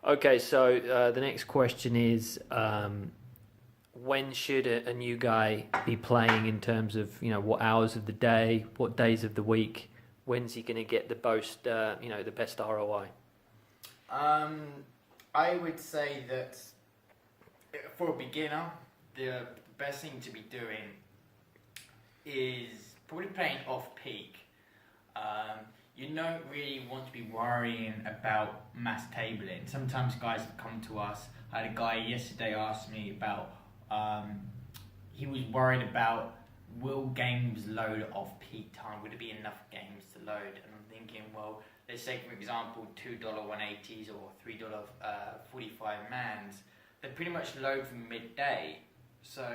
Okay, so the next question is, when should a new guy be playing in terms of, what hours of the day, what days of the week? When's he going to get the best ROI? I would say that for a beginner, the best thing to be doing is probably playing off peak. You don't really want to be worrying about mass tabling. Sometimes guys have come to us. I had a guy yesterday ask me about, he was worried about, will games load off peak time? Would it be enough games to load? And I'm thinking, well, let's say for example $2 180s or $3 45 mans. They pretty much load from midday. So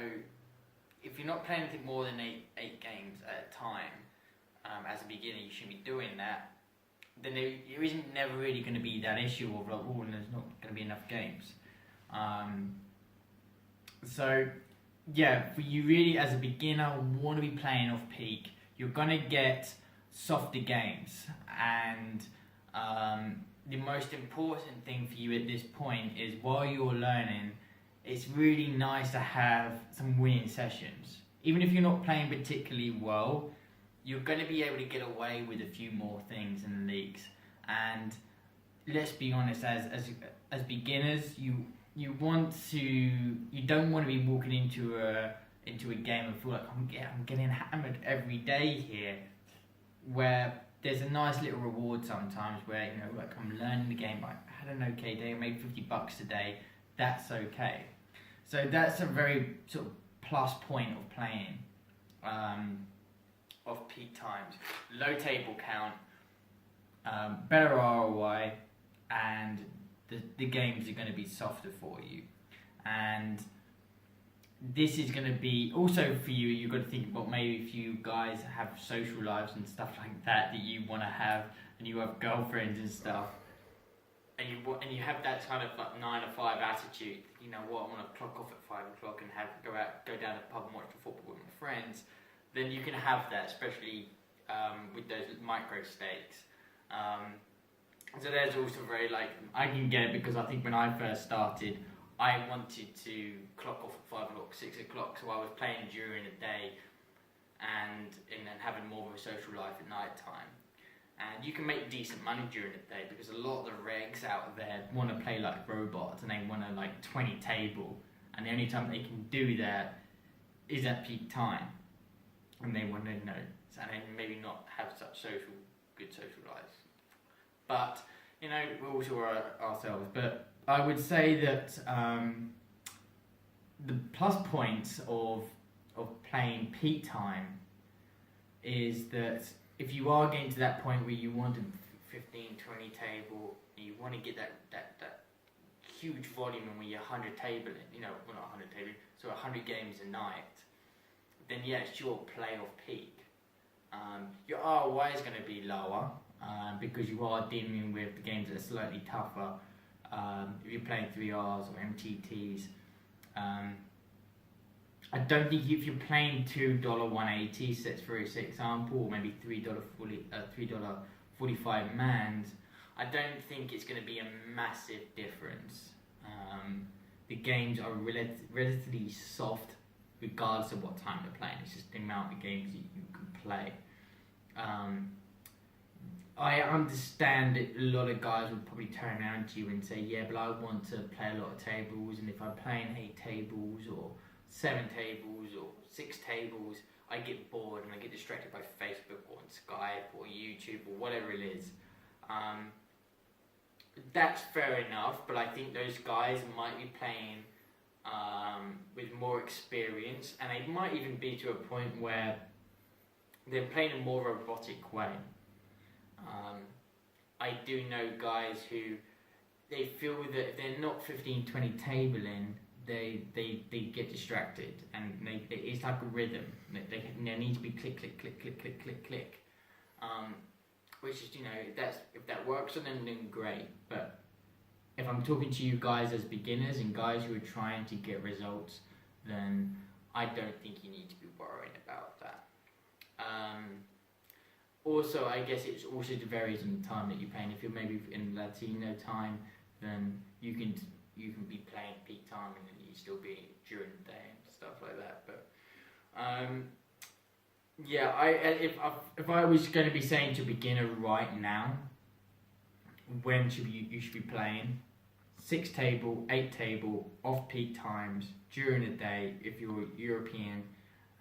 if you're not playing anything more than eight games at a time, as a beginner, you shouldn't be doing that. Then there isn't never really going to be that issue of like, oh, there's not going to be enough games. So yeah, for you really as a beginner want to be playing off peak, you're going to get softer games, and the most important thing for you at this point is while you're learning, it's really nice to have some winning sessions. Even if you're not playing particularly well, you're going to be able to get away with a few more things in the leagues. And let's be honest, as beginners, you don't want to be walking into a game and feel like I'm getting hammered every day here, where there's a nice little reward sometimes where like I'm learning the game, I had an okay day, I made $50 today, that's okay. So that's a very sort of plus point of playing of peak times. Low table count, better ROI, and the games are going to be softer for you. And this is going to be also for you, you've got to think about maybe if you guys have social lives and stuff like that you want to have, and you have girlfriends and stuff, and you have that kind of like 9 to 5 attitude. You know what, I want to clock off at 5 o'clock and go down to the pub and watch the football with my friends. Then you can have that, especially with those micro stakes. So there's also very I can get it because I think when I first started, I wanted to clock off at 5 o'clock, 6 o'clock, so I was playing during the day and then having more of a social life at night time. And you can make decent money during the day because a lot of the regs out there want to play like robots and they want to 20 table, and the only time they can do that is at peak time. And they want to and then maybe not have such good social lives. But we also are ourselves. But I would say that the plus points of playing peak time is that if you are getting to that point where you want a 15, 20 table, and you want to get that huge volume, and when you're 100 tabling, well not 100 tabling, so 100 games a night, then yes, you'll play off peak. Your ROI is going to be lower because you are dealing with the games that are slightly tougher. If you're playing 3Rs or MTTs, I don't think if you're playing $2 180 sets for example, or maybe $3 45 mans, I don't think it's going to be a massive difference. The games are relatively soft regardless of what time you're playing. It's just the amount of games you can play. I understand that a lot of guys would probably turn around to you and say, yeah, but I want to play a lot of tables, and if I'm playing 8 tables or 7 tables or 6 tables, I get bored and I get distracted by Facebook or Skype or YouTube or whatever it is. That's fair enough, but I think those guys might be playing with more experience, and they might even be to a point where they're playing in a more robotic way. I do know guys who they feel that if they're not 15, 20 tabling, they get distracted, and it's like a rhythm. They need to be click, click, click, click, click, click, click. Which is, if that works on them, then great. But if I'm talking to you guys as beginners and guys who are trying to get results, then I don't think you need to be worrying about that. Also, I guess it also varies on the time that you're playing. If you're maybe in Latino time, then you can be playing peak time and then you still be during the day and stuff like that. But yeah, if I was going to be saying to a beginner right now, when you should be playing 6 table, 8 table, off peak times during the day if you're European,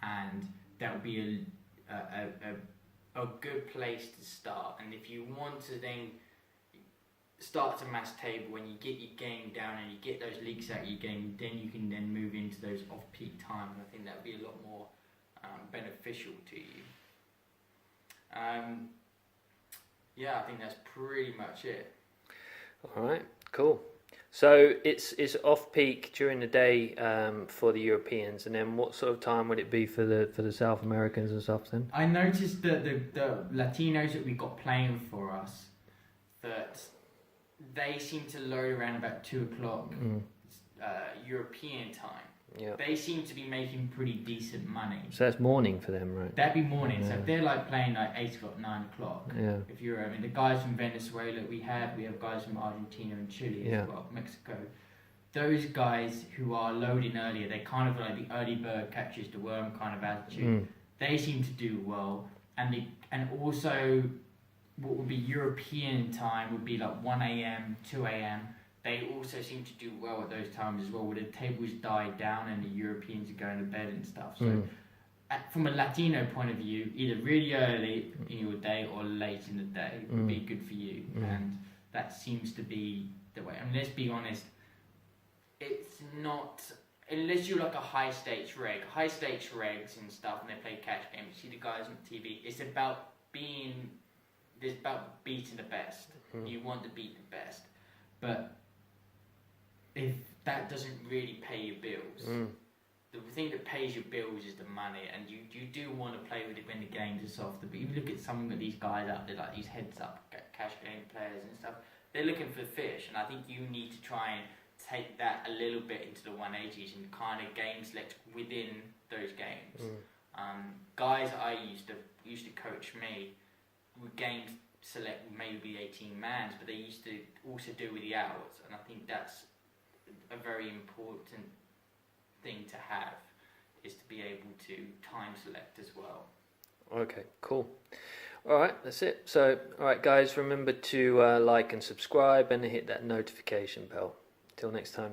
and that would be a good place to start. And if you want to then start to mass table when you get your game down and you get those leaks out of your game, then you can then move into those off peak times. I think that would be a lot more beneficial to you. Yeah, I think that's pretty much it. All right, cool. So it's off peak during the day for the Europeans, and then what sort of time would it be for the South Americans and stuff then? I noticed that the Latinos that we got playing for us, that they seem to load around about 2 o'clock European time. Yeah. They seem to be making pretty decent money. So that's morning for them, right? That'd be morning. Yeah. So if they're like playing like 8 o'clock, 9 o'clock. Yeah. If you're, I mean, the guys from Venezuela we have guys from Argentina and Chile as well, Mexico. Those guys who are loading earlier, they kind of like the early bird catches the worm kind of attitude. They seem to do well, and also what would be European time would be like 1 a.m., 2 a.m. They also seem to do well at those times as well, where the tables die down and the Europeans are going to bed and stuff. So from a Latino point of view, either really early in your day or late in the day would be good for you. And that seems to be the way. I mean, let's be honest, it's not, unless you're like a high stakes regs and stuff, and they play cash games, you see the guys on TV, it's about beating the best. You want to beat the best. But if that doesn't really pay your bills, the thing that pays your bills is the money, and you do want to play with it when the games are softer. But you look at some of these guys out there, like these heads up cash game players and stuff, they're looking for fish, and I think you need to try and take that a little bit into the 180s and kind of game select within those games. Guys I used to coach me with games select maybe 18 mans, but they used to also do with the hours, and I think that's a very important thing to have, is to be able to time select as well. Okay, cool. All right, that's it. So, all right, guys, remember to like and subscribe and hit that notification bell. Till next time.